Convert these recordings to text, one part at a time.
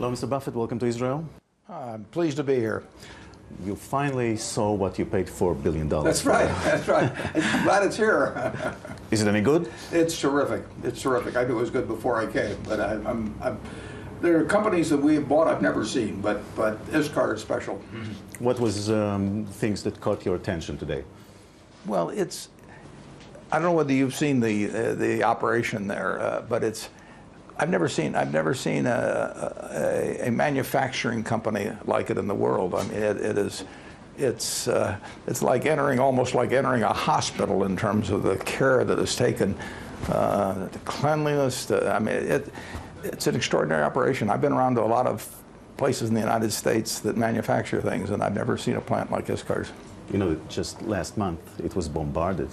Hello, Mr. Buffett. Welcome to Israel. I'm pleased to be here. You finally saw what you paid $4 billion. That's right. That's right. I'm glad it's here. Is it any good? It's terrific. It's terrific. I knew it was good before I came, but there are companies that we have bought I've never seen, but Iskar is special. What was things that caught your attention today? Well, I don't know whether you've seen the operation there, but I've never seen a manufacturing company like it in the world. I mean, it's like almost like entering a hospital in terms of the care that is taken, the cleanliness. It's an extraordinary operation. I've been around to a lot of places in the United States that manufacture things, and I've never seen a plant like Iskar's. You know, just last month it was bombarded.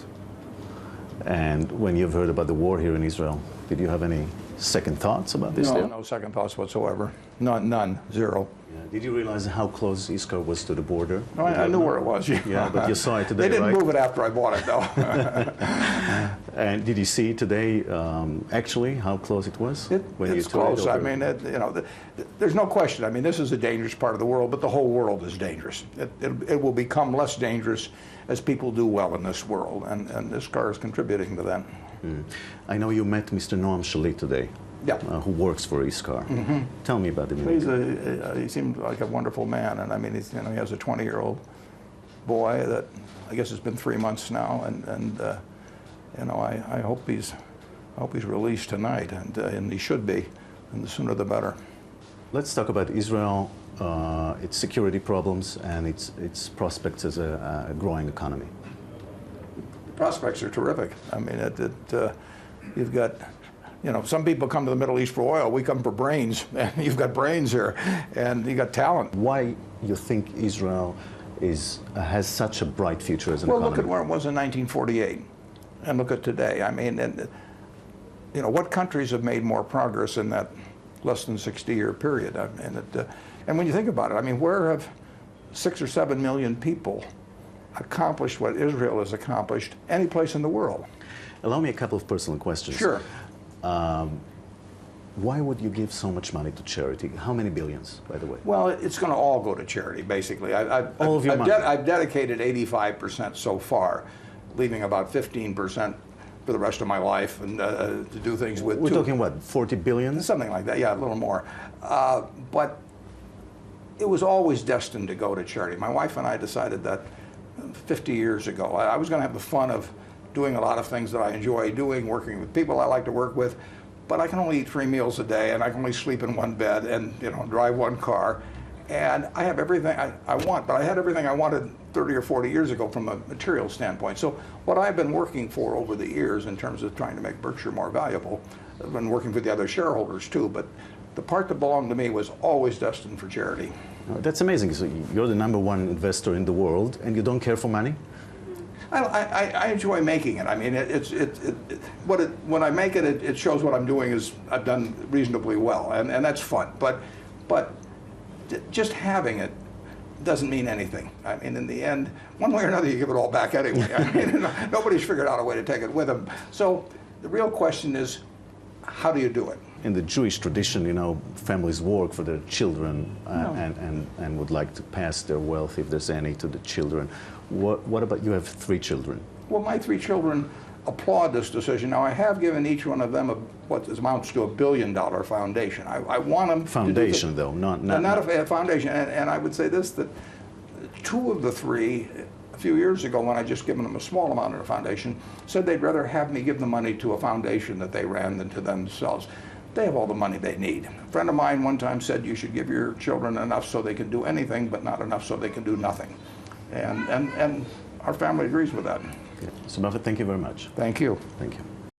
And when you've heard about the war here in Israel, did you have any second thoughts about this deal? No second thoughts whatsoever. None, zero. Yeah. Did you realize how close Iskar was to the border? No, I knew where it was. Yeah, but you saw it today, They didn't right? move it after I bought it, though. And did you see today, actually, how close it was? It's close. I mean, there's no question. I mean, this is a dangerous part of the world, but the whole world is dangerous. It will become less dangerous as people do well in this world, and Iskar is contributing to that. I know you met Mr. Noam Shalit today, yeah. Who works for Iskar. Tell me about him. He seemed like a wonderful man, and I mean, he has a 20-year-old boy that I guess has been 3 months now, and I hope he's released tonight, and he should be, and the sooner the better. Let's talk about Israel, its security problems, and its prospects as a growing economy. Prospects are terrific. I mean, you've got, some people come to the Middle East for oil. We come for brains, and you've got brains here, and you got talent. Why you think Israel has such a bright future as an economy? Well, look at where it was in 1948, and look at today. I mean, what countries have made more progress in that less than 60-year period? I mean, and when you think about it, I mean, where have 6 or 7 million people accomplished what Israel has accomplished any place in the world? Allow me a couple of personal questions. Sure. Why would you give so much money to charity? How many billions, by the way? Well, it's going to all go to charity, basically. All of your money? I've dedicated 85% so far, leaving about 15% for the rest of my life, and to do things with. We're talking what, 40 billion? Something like that, yeah, a little more. But it was always destined to go to charity. My wife and I decided that 50 years ago. I was going to have the fun of doing a lot of things that I enjoy doing, working with people I like to work with, but I can only eat 3 meals a day, and I can only sleep in one bed, and drive one car, and I have everything I want. But I had everything I wanted 30 or 40 years ago from a material standpoint. So what I've been working for over the years in terms of trying to make Berkshire more valuable, I've been working for the other shareholders too, but the part that belonged to me was always destined for charity. That's amazing. So you're the #1 investor in the world, and you don't care for money? I enjoy making it. I mean, when I make it, it shows what I'm doing is I've done reasonably well, and that's fun. But just having it doesn't mean anything. I mean, in the end, one way or another, you give it all back anyway. I mean, nobody's figured out a way to take it with them. So the real question is, how do you do it? In the Jewish tradition, families work for their children and would like to pass their wealth, if there's any, to the children. What about, you have 3 children? Well, my 3 children applaud this decision. Now, I have given each one of them what amounts to $1 billion foundation. I want them foundation, to though, not a foundation. And I would say this, that 2 of the 3, a few years ago, when I just given them a small amount of the foundation, said they'd rather have me give the money to a foundation that they ran than to themselves. They have all the money they need. A friend of mine one time said you should give your children enough so they can do anything, but not enough so they can do nothing. And our family agrees with that. Okay. So Buffett, thank you very much. Thank you. Thank you.